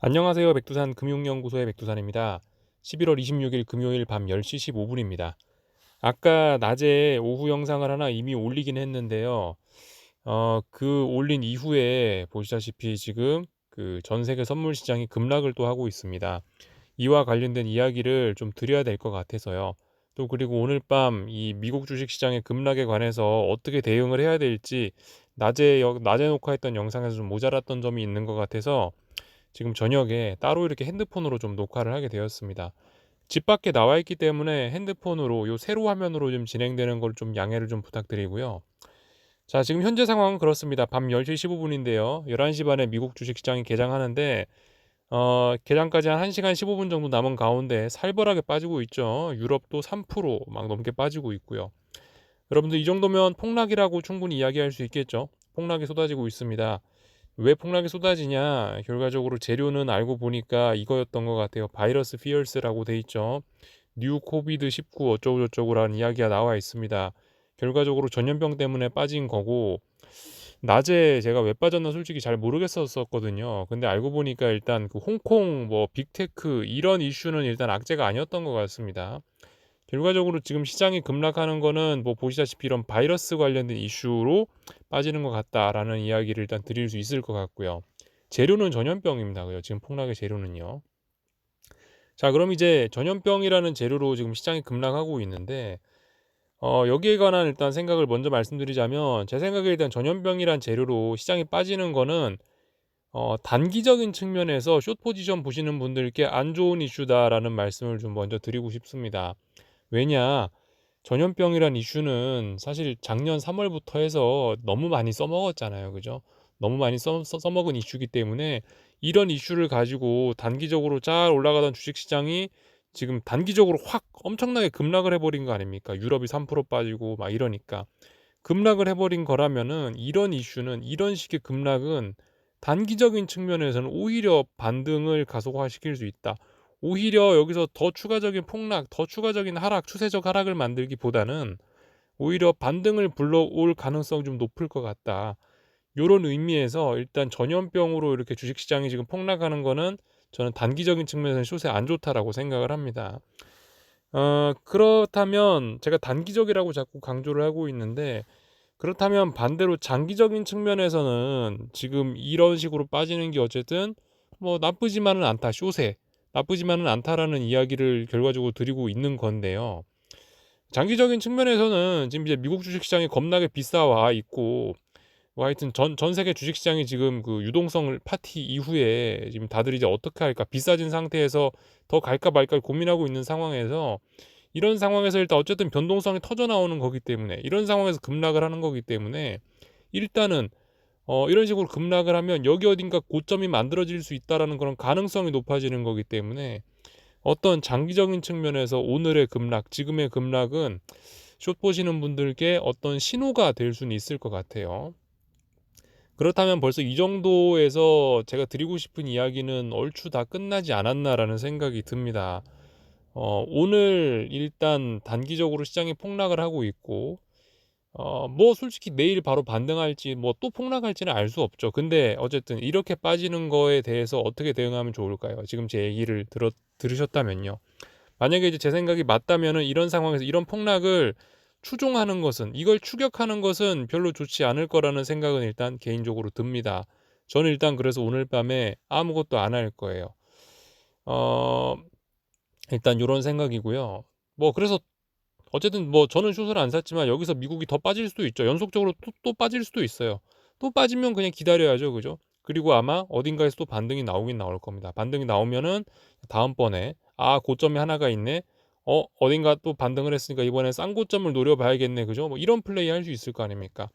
안녕하세요. 백두산 금융연구소의 백두산입니다. 11월 26일 금요일 밤 10시 15분입니다. 아까 낮에 오후 영상을 하나 이미 올리긴 했는데요. 그 올린 이후에 보시다시피 지금 그 전 세계 선물 시장이 급락을 또 하고 있습니다. 이와 관련된 이야기를 좀 드려야 될 것 같아서요. 또 그리고 오늘 밤 이 미국 주식 시장의 급락에 관해서 어떻게 대응을 해야 될지 낮에 녹화했던 영상에서 좀 모자랐던 점이 있는 것 같아서 지금 저녁에 따로 이렇게 핸드폰으로 좀 녹화를 하게 되었습니다. 집 밖에 나와 있기 때문에 핸드폰으로 요 세로 화면으로 좀 진행되는 걸 좀 양해를 좀 부탁드리고요. 자, 지금 현재 상황은 그렇습니다. 밤 10시 15분인데요. 11시 반에 미국 주식시장이 개장하는데 개장까지 한 1시간 15분 정도 남은 가운데 살벌하게 빠지고 있죠. 유럽도 3%막 넘게 빠지고 있고요. 여러분들 이 정도면 폭락이라고 충분히 이야기할 수 있겠죠. 폭락이 쏟아지고 있습니다. 왜 폭락이 쏟아지냐? 결과적으로 재료는 알고 보니까 이거였던 것 같아요. 바이러스 피어스라고 돼 있죠. 뉴 코비드 19 어쩌고저쩌고라는 이야기가 나와 있습니다. 결과적으로 전염병 때문에 빠진 거고, 낮에 제가 왜 빠졌나 솔직히 잘 모르겠었거든요. 근데 알고 보니까 일단 그 홍콩 뭐 빅테크 이런 이슈는 일단 악재가 아니었던 것 같습니다. 결과적으로 지금 시장이 급락하는 거는 뭐 보시다시피 이런 바이러스 관련된 이슈로 빠지는 것 같다라는 이야기를 일단 드릴 수 있을 것 같고요. 재료는 전염병입니다. 그요 지금 폭락의 재료는요. 자, 그럼 이제 전염병이라는 재료로 지금 시장이 급락하고 있는데 여기에 관한 일단 생각을 먼저 말씀드리자면 제 생각에 일단 전염병이란 재료로 시장이 빠지는 거는 단기적인 측면에서 숏 포지션 보시는 분들께 안 좋은 이슈다라는 말씀을 좀 먼저 드리고 싶습니다. 왜냐? 전염병이란 이슈는 사실 작년 3월부터 해서 너무 많이 써먹었잖아요. 그죠? 너무 많이 써먹은 이슈이기 때문에 이런 이슈를 가지고 단기적으로 잘 올라가던 주식시장이 지금 단기적으로 확 엄청나게 급락을 해버린 거 아닙니까? 유럽이 3% 빠지고 막 이러니까. 급락을 해버린 거라면은 이런 이슈는, 이런 식의 급락은 단기적인 측면에서는 오히려 반등을 가속화시킬 수 있다. 오히려 여기서 더 추가적인 폭락, 더 추가적인 하락, 추세적 하락을 만들기보다는 오히려 반등을 불러올 가능성이 좀 높을 것 같다. 요런 의미에서 일단 전염병으로 이렇게 주식시장이 지금 폭락하는 거는 저는 단기적인 측면에서는 숏에 안 좋다라고 생각을 합니다. 그렇다면 제가 단기적이라고 자꾸 강조를 하고 있는데, 그렇다면 반대로 장기적인 측면에서는 지금 이런 식으로 빠지는 게 어쨌든 뭐 나쁘지만은 않다. 숏에 나쁘지만은 않다라는 이야기를 결과적으로 드리고 있는 건데요. 장기적인 측면에서는 지금 이제 미국 주식시장이 겁나게 비싸와 있고 뭐 하여튼 전 세계 주식시장이 지금 그 유동성을 파티 이후에 지금 다들 이제 어떻게 할까 비싸진 상태에서 더 갈까 말까 고민하고 있는 상황에서, 이런 상황에서 일단 어쨌든 변동성이 터져 나오는 거기 때문에, 이런 상황에서 급락을 하는 거기 때문에 일단은 이런 식으로 급락을 하면 여기 어딘가 고점이 만들어질 수 있다라는 그런 가능성이 높아지는 거기 때문에 어떤 장기적인 측면에서 오늘의 급락, 지금의 급락은 숏 보시는 분들께 어떤 신호가 될 수는 있을 것 같아요. 그렇다면 벌써 이 정도에서 제가 드리고 싶은 이야기는 얼추 다 끝나지 않았나라는 생각이 듭니다. 오늘 일단 단기적으로 시장이 폭락을 하고 있고, 뭐 솔직히 내일 바로 반등할지 뭐 또 폭락할지는 알 수 없죠. 근데 어쨌든 이렇게 빠지는 거에 대해서 어떻게 대응하면 좋을까요? 지금 제 얘기를 들으셨다면요. 만약에 이제 제 생각이 맞다면은 이런 상황에서 이런 폭락을 추종하는 것은, 이걸 추격하는 것은 별로 좋지 않을 거라는 생각은 일단 개인적으로 듭니다. 저는 일단 그래서 오늘 밤에 아무것도 안 할 거예요. 어, 일단 이런 생각이고요. 뭐 그래서 어쨌든 뭐 저는 숏을 안 샀지만 여기서 미국이 더 빠질 수도 있죠. 연속적으로 또 빠질 수도 있어요. 또 빠지면 그냥 기다려야죠. 그죠? 그리고 아마 어딘가에서 또 반등이 나오긴 나올 겁니다. 반등이 나오면은 다음번에 고점이 하나가 있네. 어딘가 또 반등을 했으니까 이번에 싼 고점을 노려봐야겠네. 그죠? 뭐 이런 플레이 할 수 있을 거 아닙니까?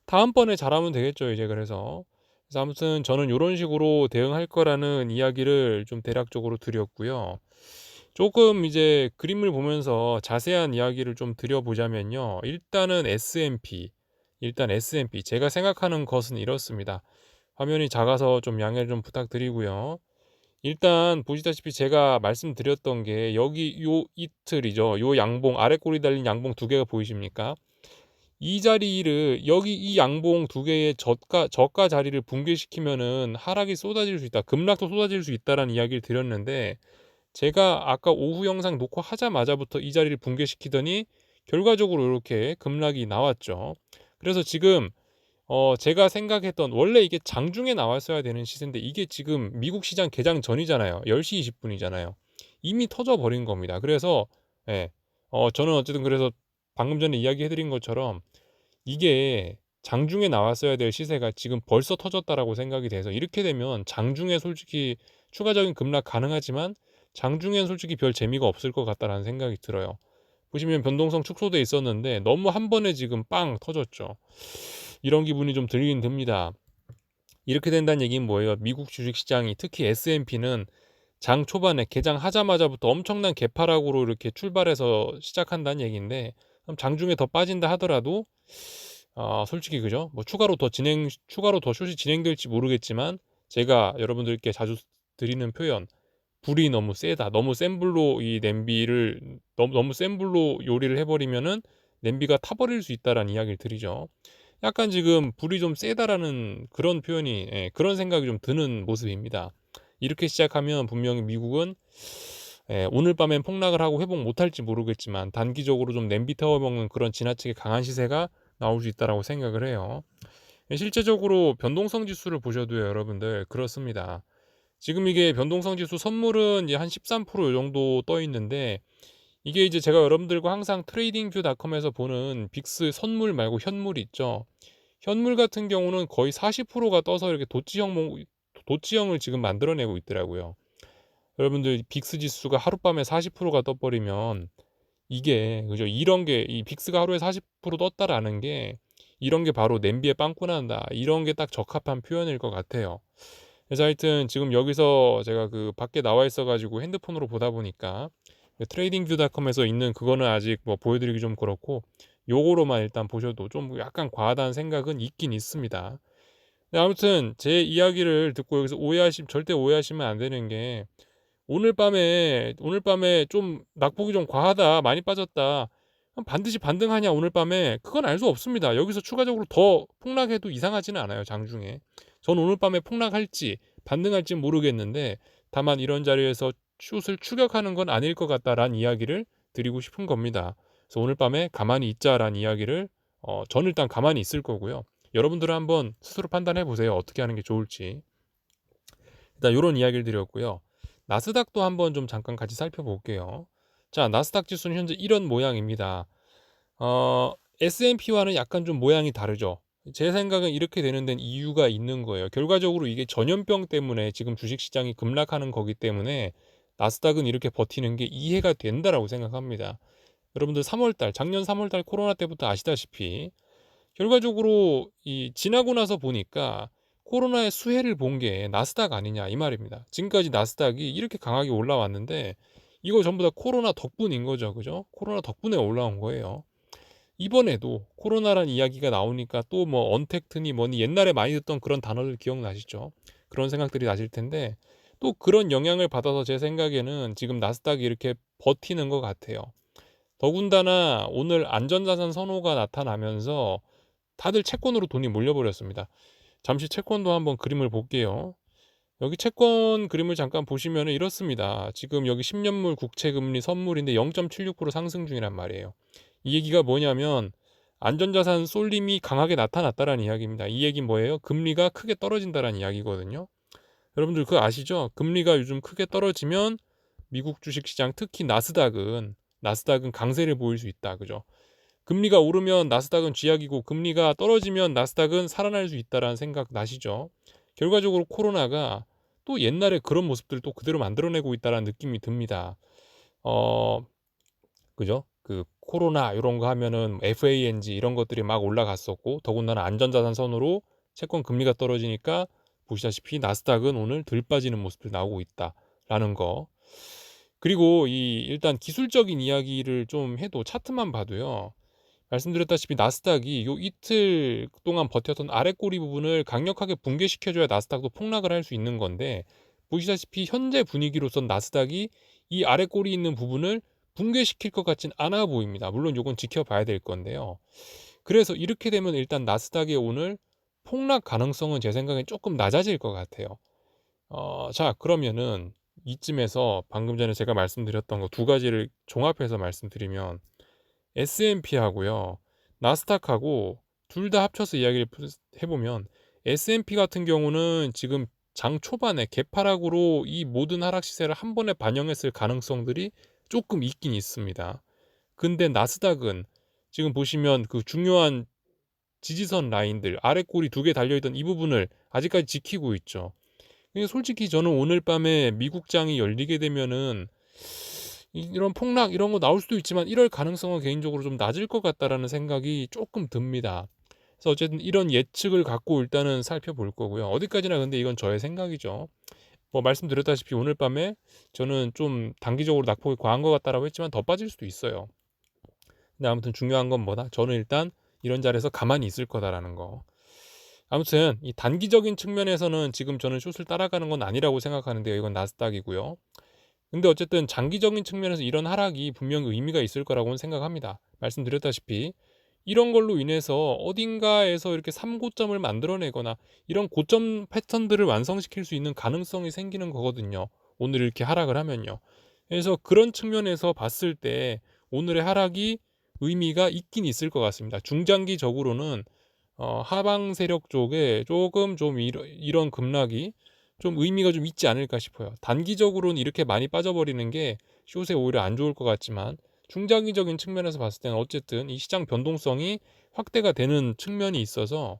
다음번에 잘하면 되겠죠. 이제 그래서 아무튼 저는 이런 식으로 대응할 거라는 이야기를 좀 대략적으로 드렸고요. 조금 이제 그림을 보면서 자세한 이야기를 좀 드려보자면요. 일단 S&P 제가 생각하는 것은 이렇습니다. 화면이 작아서 좀 양해를 좀 부탁드리고요. 일단 보시다시피 제가 말씀드렸던 게 여기 요 이틀이죠. 요 양봉 아래 꼬리 달린 양봉 두 개가 보이십니까? 이 자리를 여기 이 양봉 두 개의 저가 자리를 붕괴시키면은 하락이 쏟아질 수 있다. 급락도 쏟아질 수 있다라는 이야기를 드렸는데 제가 아까 오후 영상 녹화하자마자부터 이 자리를 붕괴시키더니 결과적으로 이렇게 급락이 나왔죠. 그래서 지금 제가 생각했던 원래 이게 장중에 나왔어야 되는 시세인데 이게 지금 미국 시장 개장 전이잖아요. 10시 20분이잖아요. 이미 터져 버린 겁니다. 그래서 예. 저는 어쨌든 그래서 방금 전에 이야기해 드린 것처럼 이게 장중에 나왔어야 될 시세가 지금 벌써 터졌다라고 생각이 돼서 이렇게 되면 장중에 솔직히 추가적인 급락 가능하지만 장중엔 솔직히 별 재미가 없을 것 같다라는 생각이 들어요. 보시면 변동성 축소돼 있었는데 너무 한 번에 지금 빵 터졌죠. 이런 기분이 좀 들긴 듭니다. 이렇게 된다는 얘기는 뭐예요? 미국 주식시장이 특히 S&P는 장 초반에 개장하자마자부터 엄청난 개파락으로 이렇게 출발해서 시작한다는 얘기인데 그럼 장중에 더 빠진다 하더라도 솔직히 그죠? 뭐 추가로 더 숏이 진행될지 모르겠지만 제가 여러분들께 자주 드리는 표현 불이 너무 세다. 너무 센 불로 이 냄비를 너무 센 불로 요리를 해버리면은 냄비가 타버릴 수 있다라는 이야기를 드리죠. 약간 지금 불이 좀 세다라는 그런 표현이 그런 생각이 좀 드는 모습입니다. 이렇게 시작하면 분명히 미국은 오늘 밤엔 폭락을 하고 회복 못할지 모르겠지만 단기적으로 좀 냄비 태워 먹는 그런 지나치게 강한 시세가 나올 수 있다라고 생각을 해요. 실제적으로 변동성 지수를 보셔도요, 여러분들 그렇습니다. 지금 이게 변동성 지수 선물은 이제 한 13% 정도 떠 있는데 이게 이제 제가 여러분들과 항상 트레이딩뷰닷컴에서 보는 빅스 선물 말고 현물 있죠. 현물 같은 경우는 거의 40%가 떠서 이렇게 도치형을 지금 만들어내고 있더라고요. 여러분들 빅스 지수가 하룻밤에 40%가 떠버리면 이게 그죠? 이런 게 이 빅스가 하루에 40% 떴다라는 게 이런 게 바로 냄비에 빵꾸 난다. 이런 게 딱 적합한 표현일 것 같아요. 그래서 하여튼 지금 여기서 제가 그 밖에 나와 있어가지고 핸드폰으로 보다 보니까 트레이딩뷰닷컴에서 있는 그거는 아직 뭐 보여드리기 좀 그렇고 요거로만 일단 보셔도 좀 약간 과하다는 생각은 있긴 있습니다. 아무튼 제 이야기를 듣고 여기서 절대 오해하시면 안 되는 게 오늘 밤에 좀 낙폭이 좀 과하다, 많이 빠졌다. 그럼 반드시 반등하냐 오늘 밤에 그건 알 수 없습니다. 여기서 추가적으로 더 폭락해도 이상하지는 않아요. 장중에. 전 오늘 밤에 폭락할지 반등할지 모르겠는데 다만 이런 자리에서 숏을 추격하는 건 아닐 것 같다라는 이야기를 드리고 싶은 겁니다. 그래서 오늘 밤에 가만히 있자라는 이야기를 저는 일단 가만히 있을 거고요. 여러분들은 한번 스스로 판단해 보세요. 어떻게 하는 게 좋을지. 일단 이런 이야기를 드렸고요. 나스닥도 한번 좀 잠깐 같이 살펴볼게요. 자, 나스닥 지수는 현재 이런 모양입니다. S&P와는 약간 좀 모양이 다르죠. 제 생각은 이렇게 되는 데는 이유가 있는 거예요. 결과적으로 이게 전염병 때문에 지금 주식시장이 급락하는 거기 때문에 나스닥은 이렇게 버티는 게 이해가 된다라고 생각합니다. 여러분들 작년 3월달 코로나 때부터 아시다시피 결과적으로 이 지나고 나서 보니까 코로나의 수혜를 본 게 나스닥 아니냐 이 말입니다. 지금까지 나스닥이 이렇게 강하게 올라왔는데 이거 전부 다 코로나 덕분인 거죠. 그죠? 코로나 덕분에 올라온 거예요. 이번에도 코로나란 이야기가 나오니까 또 뭐 언택트니 뭐니 옛날에 많이 듣던 그런 단어들 기억나시죠? 그런 생각들이 나실 텐데 또 그런 영향을 받아서 제 생각에는 지금 나스닥이 이렇게 버티는 것 같아요. 더군다나 오늘 안전자산 선호가 나타나면서 다들 채권으로 돈이 몰려버렸습니다. 잠시 채권도 한번 그림을 볼게요. 여기 채권 그림을 잠깐 보시면 이렇습니다. 지금 여기 10년물 국채금리 선물인데 0.76% 상승 중이란 말이에요. 이 얘기가 뭐냐면 안전자산 쏠림이 강하게 나타났다라는 이야기입니다. 이 얘기는 뭐예요? 금리가 크게 떨어진다라는 이야기거든요. 여러분들 그거 아시죠? 금리가 요즘 크게 떨어지면 미국 주식시장 특히 나스닥은 강세를 보일 수 있다. 그죠? 금리가 오르면 나스닥은 쥐약이고 금리가 떨어지면 나스닥은 살아날 수 있다라는 생각 나시죠? 결과적으로 코로나가 또 옛날에 그런 모습들을 또 그대로 만들어내고 있다라는 느낌이 듭니다. 어, 그죠? 그 코로나 이런 거 하면은 FANG 이런 것들이 막 올라갔었고 더군다나 안전자산 선으로 채권 금리가 떨어지니까 보시다시피 나스닥은 오늘 들 빠지는 모습들 나오고 있다라는 거. 그리고 이 일단 기술적인 이야기를 좀 해도 차트만 봐도요. 말씀드렸다시피 나스닥이 요 이틀 동안 버텼던 아래 꼬리 부분을 강력하게 붕괴시켜줘야 나스닥도 폭락을 할 수 있는 건데 보시다시피 현재 분위기로선 나스닥이 이 아래 꼬리 있는 부분을 붕괴시킬 것 같진 않아 보입니다. 물론 요건 지켜봐야 될 건데요. 그래서 이렇게 되면 일단 나스닥의 오늘 폭락 가능성은 제 생각엔 조금 낮아질 것 같아요. 자, 그러면은 이쯤에서 방금 전에 제가 말씀드렸던 거 두 가지를 종합해서 말씀드리면 S&P하고요, 나스닥하고 둘 다 합쳐서 이야기를 해보면, S&P 같은 경우는 지금 장 초반에 개파락으로 이 모든 하락 시세를 한 번에 반영했을 가능성들이 조금 있긴 있습니다. 근데 나스닥은 지금 보시면 그 중요한 지지선 라인들 아래 꼬리 두 개 달려있던 이 부분을 아직까지 지키고 있죠. 솔직히 저는 오늘 밤에 미국장이 열리게 되면은 이런 폭락 이런 거 나올 수도 있지만 이럴 가능성은 개인적으로 좀 낮을 것 같다라는 생각이 조금 듭니다. 그래서 어쨌든 이런 예측을 갖고 일단은 살펴볼 거고요. 어디까지나 근데 이건 저의 생각이죠. 뭐 말씀드렸다시피 오늘 밤에 저는 좀 단기적으로 낙폭이 과한 것 같다라고 했지만 더 빠질 수도 있어요. 근데 아무튼 중요한 건 뭐다? 저는 일단 이런 자리에서 가만히 있을 거다라는 거. 아무튼 이 단기적인 측면에서는 지금 저는 숏을 따라가는 건 아니라고 생각하는데요. 이건 나스닥이고요. 근데 어쨌든 장기적인 측면에서 이런 하락이 분명 의미가 있을 거라고는 생각합니다. 말씀드렸다시피 이런 걸로 인해서 어딘가에서 이렇게 3고점을 만들어내거나 이런 고점 패턴들을 완성시킬 수 있는 가능성이 생기는 거거든요. 오늘 이렇게 하락을 하면요. 그래서 그런 측면에서 봤을 때 오늘의 하락이 의미가 있긴 있을 것 같습니다. 중장기적으로는 하방 세력 쪽에 조금 좀 이런 급락이 좀 의미가 좀 있지 않을까 싶어요. 단기적으로는 이렇게 많이 빠져버리는 게 숏에 오히려 안 좋을 것 같지만 중장기적인 측면에서 봤을 때는 어쨌든 이 시장 변동성이 확대가 되는 측면이 있어서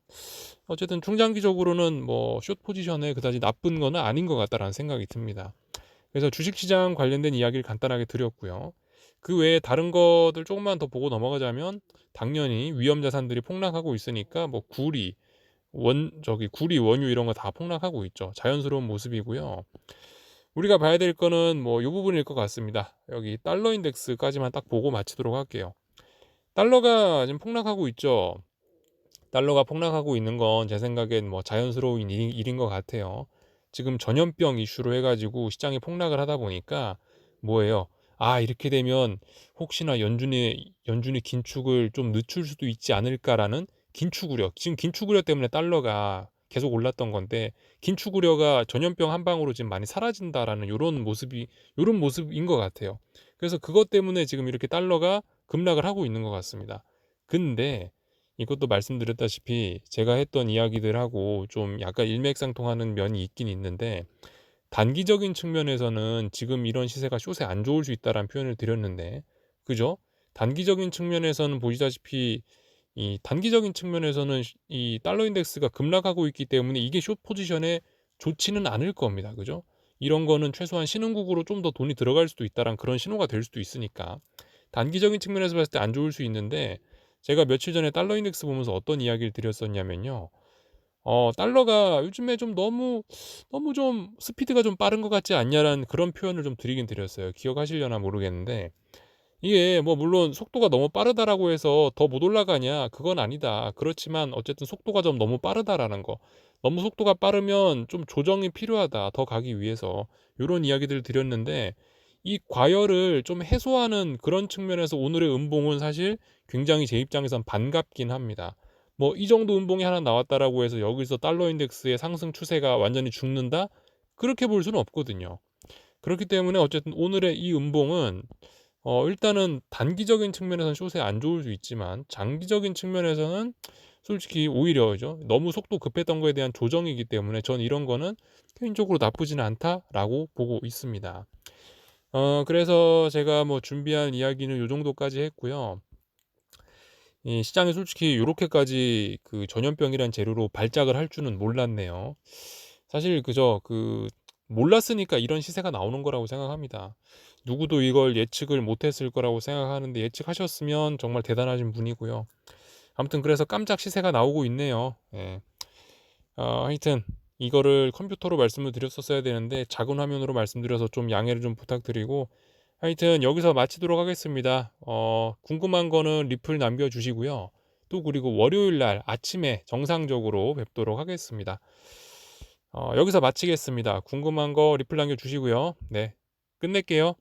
어쨌든 중장기적으로는 뭐 숏 포지션에 그다지 나쁜 거는 아닌 것 같다라는 생각이 듭니다. 그래서 주식시장 관련된 이야기를 간단하게 드렸고요. 그 외에 다른 것들 조금만 더 보고 넘어가자면 당연히 위험 자산들이 폭락하고 있으니까 뭐 구리 원유 이런 거 다 폭락하고 있죠. 자연스러운 모습이고요. 우리가 봐야 될 거는 뭐 이 부분일 것 같습니다. 여기 달러 인덱스까지만 딱 보고 마치도록 할게요. 달러가 지금 폭락하고 있죠. 달러가 폭락하고 있는 건 제 생각엔 뭐 자연스러운 일인 것 같아요. 지금 전염병 이슈로 해가지고 시장이 폭락을 하다 보니까 뭐예요? 아, 이렇게 되면 혹시나 연준의 긴축을 좀 늦출 수도 있지 않을까라는 긴축 우려. 지금 긴축 우려 때문에 달러가 계속 올랐던 건데 긴축 우려가 전염병 한 방으로 지금 많이 사라진다라는 이런 모습인 것 같아요. 그래서 그것 때문에 지금 이렇게 달러가 급락을 하고 있는 것 같습니다. 근데 이것도 말씀드렸다시피 제가 했던 이야기들하고 좀 약간 일맥상통하는 면이 있긴 있는데 단기적인 측면에서는 지금 이런 시세가 숏에 안 좋을 수 있다라는 표현을 드렸는데 그죠? 단기적인 측면에서는 보시다시피 이 단기적인 측면에서는 이 달러 인덱스가 급락하고 있기 때문에 이게 숏 포지션에 좋지는 않을 겁니다. 그죠? 이런 거는 최소한 신흥국으로 좀 더 돈이 들어갈 수도 있다란 그런 신호가 될 수도 있으니까 단기적인 측면에서 봤을 때 안 좋을 수 있는데 제가 며칠 전에 달러 인덱스 보면서 어떤 이야기를 드렸었냐면요. 달러가 요즘에 좀 너무 좀 스피드가 좀 빠른 것 같지 않냐라는 그런 표현을 좀 드리긴 드렸어요. 기억하시려나 모르겠는데 이게 뭐 물론 속도가 너무 빠르다라고 해서 더 못 올라가냐? 그건 아니다. 그렇지만 어쨌든 속도가 좀 너무 빠르다라는 거. 너무 속도가 빠르면 좀 조정이 필요하다. 더 가기 위해서. 요런 이야기들을 드렸는데 이 과열을 좀 해소하는 그런 측면에서 오늘의 음봉은 사실 굉장히 제 입장에선 반갑긴 합니다. 뭐 이 정도 음봉이 하나 나왔다라고 해서 여기서 달러 인덱스의 상승 추세가 완전히 죽는다? 그렇게 볼 수는 없거든요. 그렇기 때문에 어쨌든 오늘의 이 음봉은 일단은 단기적인 측면에서는 숏에 안 좋을 수 있지만 장기적인 측면에서는 솔직히 오히려 그죠? 너무 속도 급했던 거에 대한 조정이기 때문에 전 이런 거는 개인적으로 나쁘지는 않다라고 보고 있습니다. 그래서 제가 뭐 준비한 이야기는 요 정도까지 했고요. 이 시장이 솔직히 요렇게까지 그 전염병이란 재료로 발작을 할 줄은 몰랐네요. 사실 그저 몰랐으니까 이런 시세가 나오는 거라고 생각합니다. 누구도 이걸 예측을 못했을 거라고 생각하는데 예측하셨으면 정말 대단하신 분이고요. 아무튼 그래서 깜짝 시세가 나오고 있네요. 예. 하여튼 이거를 컴퓨터로 말씀을 드렸었어야 되는데 작은 화면으로 말씀드려서 좀 양해를 좀 부탁드리고 하여튼 여기서 마치도록 하겠습니다. 궁금한 거는 리플 남겨주시고요. 또 그리고 월요일 날 아침에 정상적으로 뵙도록 하겠습니다. 여기서 마치겠습니다. 궁금한 거 리플 남겨주시고요. 네, 끝낼게요.